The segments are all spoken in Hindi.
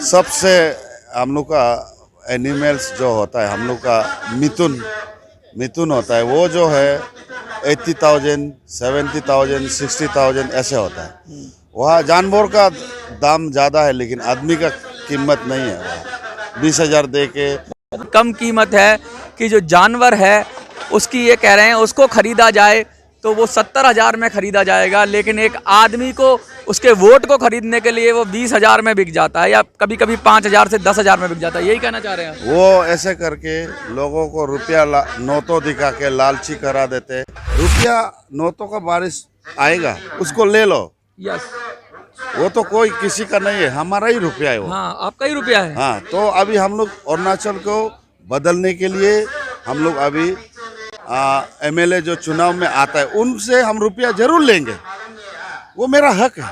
सबसे हम लोग का एनिमल्स जो होता है, हम लोग का मिथुन मिथुन होता है, वो जो है 80,000, 70,000, 60,000 ऐसे होता है। वहाँ जानवर का दाम ज़्यादा है, लेकिन आदमी का कीमत नहीं है। वहाँ 20,000 दे के कम कीमत है कि जो जानवर है उसकी, ये कह रहे हैं उसको खरीदा जाए तो वो 70,000 में खरीदा जाएगा, लेकिन एक आदमी को उसके वोट को खरीदने के लिए वो 20,000 में बिक जाता है, या कभी कभी 5,000 से 10,000 में बिक जाता है। यही कहना चाह रहे हैं वो ऐसे करके लोगों को रुपया नोटों दिखा के लालची करा देते। रुपया नोटों का बारिश आएगा, उसको ले लो। यस, वो तो कोई किसी का नहीं है, हमारा ही रुपया है वो। हाँ, आपका ही रुपया है। हाँ, तो अभी हम लोग अरुणाचल को बदलने के लिए हम लोग अभी एमएलए जो चुनाव में आता है उनसे हम रुपया जरूर लेंगे। वो मेरा हक है।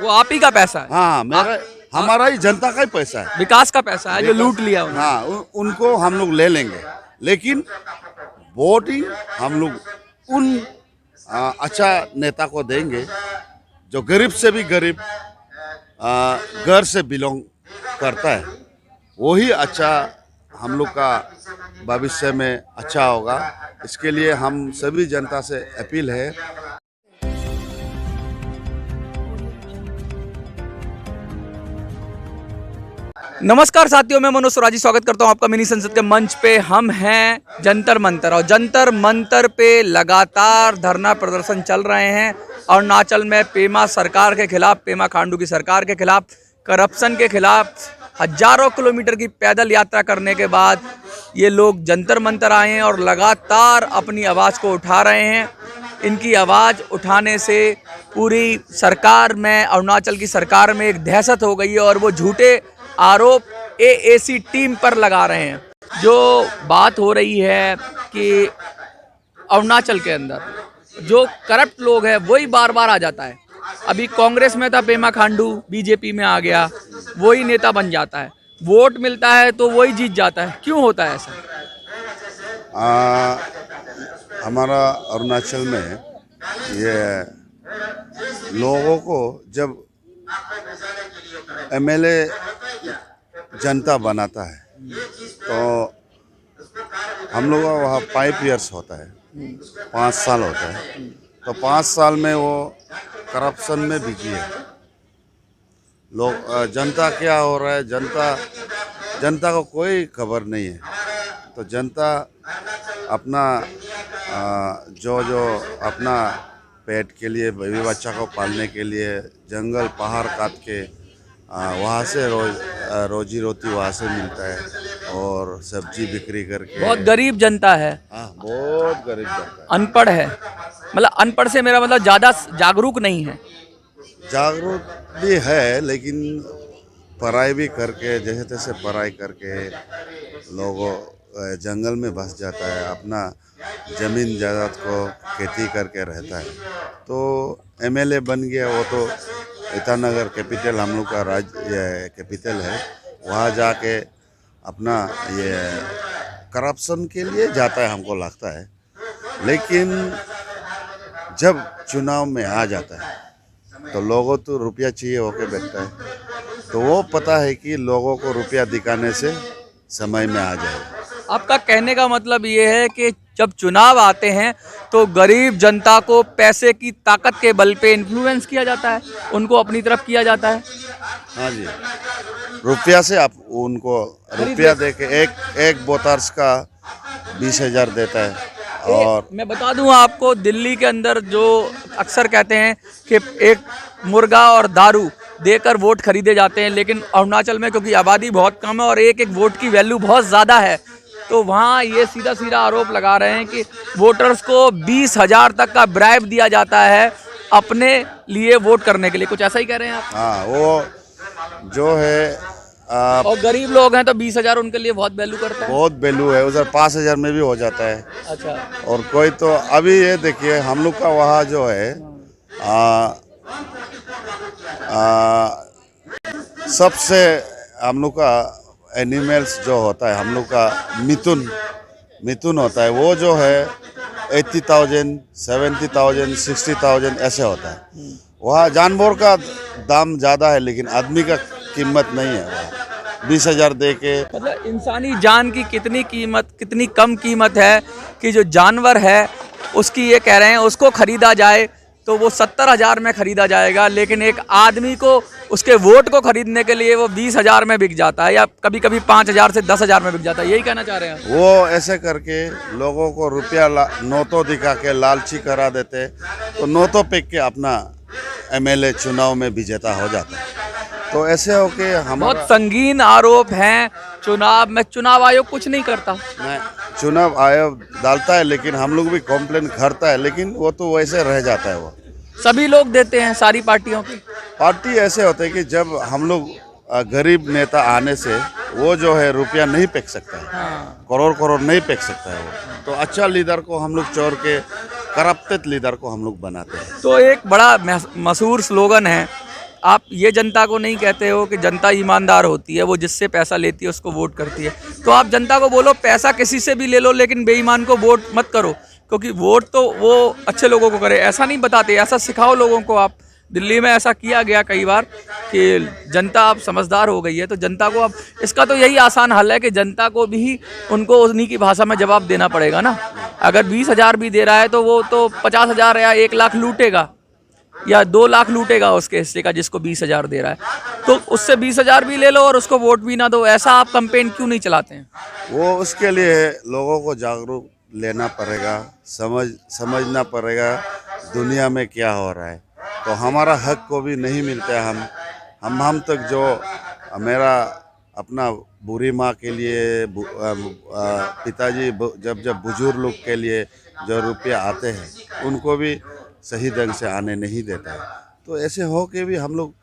वो आप ही का पैसा है। हाँ, मेरा हमारा ही जनता का ही पैसा है, विकास का पैसा है जो लूट लिया उन्होंने। हाँ, उनको हम लोग ले लेंगे, लेकिन वोटिंग हम लोग उन अच्छा नेता को देंगे जो गरीब से भी गरीब घर से बिलोंग करता है। वही अच्छा हम लोग का भविष्य में अच्छा होगा। इसके लिए हम सभी जनता से अपील है। नमस्कार साथियों, मैं मनोज स्वराजी स्वागत करता हूं आपका मिनी संसद के मंच पे। हम हैं जंतर मंतर, और जंतर मंतर पे लगातार धरना प्रदर्शन चल रहे हैं अरुणाचल में पेमा सरकार के खिलाफ, पेमा खांडू की सरकार के खिलाफ, करप्शन के खिलाफ। हजारों किलोमीटर की पैदल यात्रा करने के बाद ये लोग जंतर मंतर आए हैं और लगातार अपनी आवाज़ को उठा रहे हैं। इनकी आवाज़ उठाने से पूरी सरकार में, अरुणाचल की सरकार में एक दहशत हो गई है, और वो झूठे आरोप एएसी टीम पर लगा रहे हैं। जो बात हो रही है कि अरुणाचल के अंदर जो करप्ट लोग हैं वही बार बार आ जाता है। अभी कांग्रेस में था पेमा खांडू, बीजेपी में आ गया, वही नेता बन जाता है, वोट मिलता है तो वही जीत जाता है। क्यों होता है ऐसा? हमारा अरुणाचल में ये लोगों को जब एमएलए जनता बनाता है तो हम लोग का वहाँ 5 ईयर्स होता है, 5 साल होता है। तो 5 साल में वो करप्शन में बिजी है। लोग जनता क्या हो रहा है, जनता को कोई खबर नहीं है। तो जनता अपना जो अपना पेट के लिए, बेबी बच्चा को पालने के लिए जंगल पहाड़ काट के वहाँ से रोजी रोटी वहाँ से मिलता है, और सब्जी बिक्री करके। बहुत गरीब जनता है। हाँ, बहुत गरीब जनता है। अनपढ़ है, मतलब अनपढ़ से मेरा मतलब ज़्यादा जागरूक नहीं है। जागरूक भी है, लेकिन पढ़ाई भी करके, जैसे तैसे पढ़ाई करके लोगों जंगल में बस जाता है, अपना ज़मीन जायदाद को खेती करके रहता है। तो एमएलए बन गया, वो तो ईटानगर कैपिटल, हम लोग का राज्य कैपिटल है, वहाँ जाके अपना ये करप्शन के लिए जाता है, हमको लगता है। लेकिन जब चुनाव में आ जाता है तो लोगों तो रुपया चाहिए होके बैठता है, तो वो पता है कि लोगों को रुपया दिखाने से समय में आ जाएगा। आपका कहने का मतलब ये है कि जब चुनाव आते हैं तो गरीब जनता को पैसे की ताकत के बल पे इन्फ्लुएंस किया जाता है, उनको अपनी तरफ किया जाता है। हाँ जी, रुपया से आप उनको रुपया दे के एक बोतर्स का 20,000 देता है। और मैं बता दूं आपको, दिल्ली के अंदर जो अक्सर कहते हैं कि एक मुर्गा और दारू देकर वोट खरीदे जाते हैं, लेकिन अरुणाचल में क्योंकि आबादी बहुत कम है और एक एक वोट की वैल्यू बहुत ज़्यादा है, तो वहाँ ये सीधा सीधा आरोप लगा रहे हैं कि वोटर्स को 20,000 तक का ब्राइब दिया जाता है अपने लिए वोट करने के लिए। कुछ ऐसा ही कह रहे हैं आप? हाँ, वो जो है और गरीब लोग हैं तो 20,000 उनके लिए बहुत वैल्यू करता है। बहुत वैल्यू है, उधर 5,000 में भी हो जाता है। अच्छा। और कोई तो अभी ये देखिए, हम लोग का वहाँ जो है सबसे हम लोग का एनिमल्स जो होता है, हम लोग का मिथुन होता है, वो जो है 80,000, 70,000, 60,000 ऐसे होता है। वहाँ जानवर का दाम ज़्यादा है, लेकिन आदमी का कीमत नहीं है। 20,000 दे के मतलब इंसानी जान की कितनी कीमत, कितनी कम कीमत है कि जो जानवर है उसकी, ये कह रहे हैं उसको खरीदा जाए तो वो 70,000 में खरीदा जाएगा, लेकिन एक आदमी को उसके वोट को खरीदने के लिए वो 20,000 में बिक जाता है, या कभी कभी 5,000 से 10,000 में बिक जाता है। यही कहना चाह रहे हैं वो ऐसे करके लोगों को रुपया नोटों दिखा के लालची करा देते, तो नोटों फेंक के अपना एमएलए चुनाव में विजेता हो जाता है। तो ऐसे हो के बहुत हमारा संगीन आरोप हैं चुनाव में। चुनाव आयोग कुछ नहीं करता। नहीं, चुनाव आयोग डालता है, लेकिन हम लोग भी कॉम्प्लेन करता है, लेकिन वो तो वैसे रह जाता है। वो सभी लोग देते हैं, सारी पार्टियों की। पार्टी ऐसे होते हैं कि जब हम लोग गरीब नेता आने से वो जो है रुपया नहीं फेंक सकता है, हाँ। करोड़ करोड़ नहीं फेंक सकता है वो। तो अच्छा लीडर को हम लोग चोर के, करप्टेड लीडर को हम लोग बनाते हैं। तो एक बड़ा मशहूर स्लोगन है, आप ये जनता को नहीं कहते हो कि जनता ईमानदार होती है, वो जिससे पैसा लेती है उसको वोट करती है। तो आप जनता को बोलो पैसा किसी से भी ले लो, लेकिन बेईमान को वोट मत करो, क्योंकि वोट तो वो अच्छे लोगों को करे। ऐसा नहीं बताते, ऐसा सिखाओ लोगों को आप। दिल्ली में ऐसा किया गया कई बार कि जनता अब समझदार हो गई है, तो जनता को अब इसका तो यही आसान हल है कि जनता को भी उनको उन्हीं की भाषा में जवाब देना पड़ेगा ना। अगर 20,000 भी दे रहा है तो वो तो 50,000 या 1 लाख लूटेगा, या 2 लाख लूटेगा उसके हिस्से का, जिसको 20,000 दे रहा है। तो उससे 20,000 भी ले लो और उसको वोट भी ना दो। ऐसा आप कैंपेन क्यों नहीं चलाते हैं? वो उसके लिए लोगों को जागरूक लेना पड़ेगा, समझना पड़ेगा दुनिया में क्या हो रहा है। तो हमारा हक को भी नहीं मिलता है। हम तक जो मेरा अपना बुरी माँ के लिए, पिताजी जब बुजुर्ग लोग के लिए जो रुपया आते हैं उनको भी सही ढंग से आने नहीं देता है। तो ऐसे हो के भी हम लोग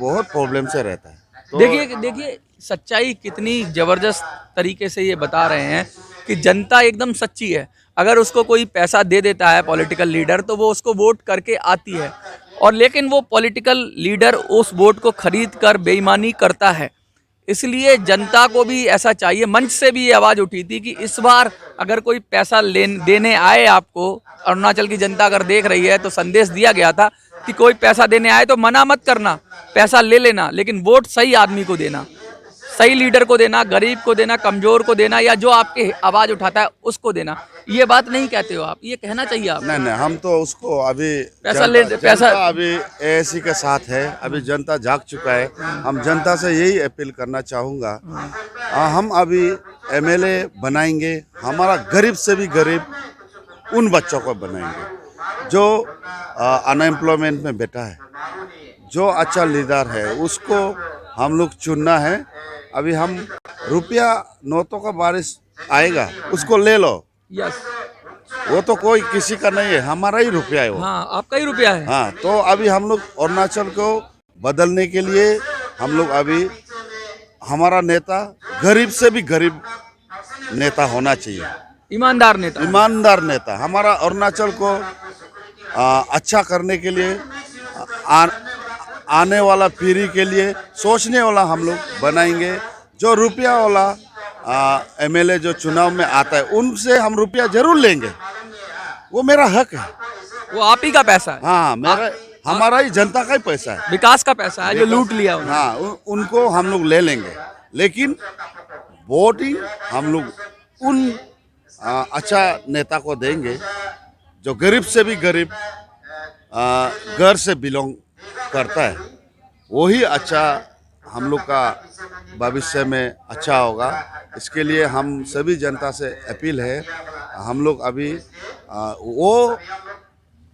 बहुत प्रॉब्लम से रहता है। तो देखिए सच्चाई कितनी जबरदस्त तरीके से ये बता रहे हैं कि जनता एकदम सच्ची है। अगर उसको कोई पैसा दे देता है पॉलिटिकल लीडर, तो वो उसको वोट करके आती है, और लेकिन वो पॉलिटिकल लीडर उस वोट को खरीद कर बेईमानी करता है। इसलिए जनता को भी ऐसा चाहिए। मंच से भी ये आवाज़ उठी थी कि इस बार अगर कोई पैसा देने आए आपको, अरुणाचल की जनता अगर देख रही है, तो संदेश दिया गया था कि कोई पैसा देने आए तो मना मत करना, पैसा ले लेना, लेकिन वोट सही आदमी को देना, सही लीडर को देना, गरीब को देना, कमजोर को देना, या जो आपके आवाज़ उठाता है उसको देना। ये बात नहीं कहते हो आप, ये कहना चाहिए आप। नहीं, हम तो उसको अभी पैसा अभी एसी के साथ है। अभी जनता जाग चुका है। हम जनता से यही अपील करना चाहूँगा, हम अभी एमएलए बनाएंगे, हमारा गरीब से भी गरीब उन बच्चों को बनाएंगे जो अनएम्प्लॉयमेंट में बैठा है। जो अच्छा लीडर है उसको हम लोग चुनना है। अभी हम रुपया नोटों का बारिश आएगा, उसको ले लो। यस, वो तो कोई किसी का नहीं है, हमारा ही रुपया है वो। हाँ, आपका ही रुपया है। हाँ, तो अभी हम लोग अरुणाचल को बदलने के लिए हम लोग अभी, हमारा नेता गरीब से भी गरीब नेता होना चाहिए, ईमानदार नेता। ईमानदार नेता। हमारा अरुणाचल को अच्छा करने के लिए, आने वाला पीढ़ी के लिए सोचने वाला हम लोग बनाएंगे। जो रुपया वाला एमएलए जो चुनाव में आता है उनसे हम रुपया जरूर लेंगे, वो मेरा हक है। वो आप ही का पैसा है। हाँ, हमारा ही जनता का ही पैसा है, विकास का पैसा है जो लूट लिया उन्होंने। हाँ, उनको हम लोग ले लेंगे, लेकिन वोटिंग हम लोग उन अच्छा नेता को देंगे जो गरीब से भी गरीब घर से बिलोंग करता है। वही अच्छा हम लोग का भविष्य में अच्छा होगा। इसके लिए हम सभी जनता से अपील है, हम लोग अभी वो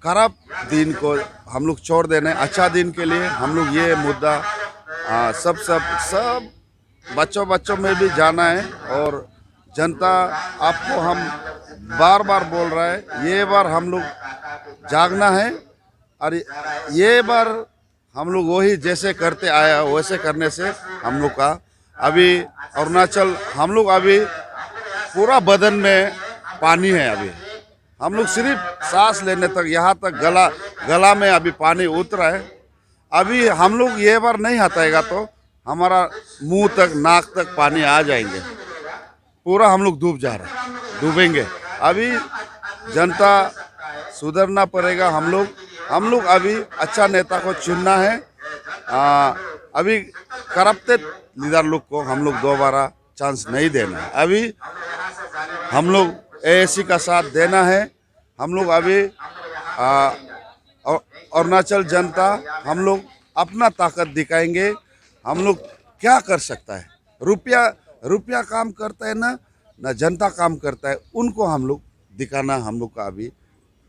खराब दिन को हम लोग छोड़ देना है। अच्छा दिन के लिए हम लोग ये मुद्दा सब बच्चों में भी जाना है। और जनता आपको हम बार बार बोल रहा है, ये बार हम लोग जागना है, और ये बार हम लोग वही जैसे करते आया वैसे करने से हम लोग का अभी अरुणाचल, हम लोग अभी पूरा बदन में पानी है। अभी हम लोग सिर्फ सांस लेने तक, यहाँ तक गला में अभी पानी उतरा है। अभी हम लोग ये बार नहीं हटाएगा तो हमारा मुंह तक, नाक तक पानी आ जाएंगे, पूरा हम लोग डूब जा रहे हैं, डूबेंगे। अभी जनता सुधरना पड़ेगा। हम लोग अभी अच्छा नेता को चुनना है, अभी करप्टेड लीडर लोग को हम लोग दोबारा चांस नहीं देना है। अभी हम लोग एएसी का साथ देना है। हम लोग अभी अरुणाचल जनता हम लोग अपना ताकत दिखाएंगे। हम लोग क्या कर सकता है, रुपया काम करता है ना जनता काम करता है, उनको हम लोग दिखाना हम लोग का अभी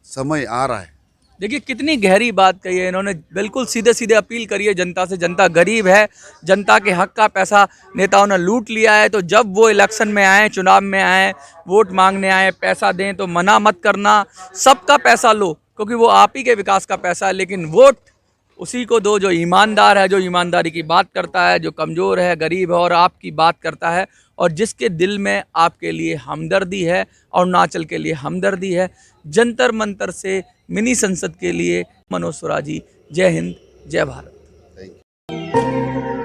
समय आ रहा है। देखिए कितनी गहरी बात कही है इन्होंने, बिल्कुल सीधे सीधे अपील करी है जनता से। जनता गरीब है, जनता के हक का पैसा नेताओं ने लूट लिया है। तो जब वो इलेक्शन में आए, चुनाव में आए, वोट मांगने आए, पैसा दें तो मना मत करना, सबका पैसा लो, क्योंकि वो आप ही के विकास का पैसा है। लेकिन वोट उसी को दो जो ईमानदार है, जो ईमानदारी की बात करता है, जो कमज़ोर है, गरीब है और आपकी बात करता है, और जिसके दिल में आपके लिए हमदर्दी है, अरुणाचल के लिए हमदर्दी है। जंतर मंतर से मिनी संसद के लिए मनोज सुराजी। जय हिंद, जय भारत। Thank you.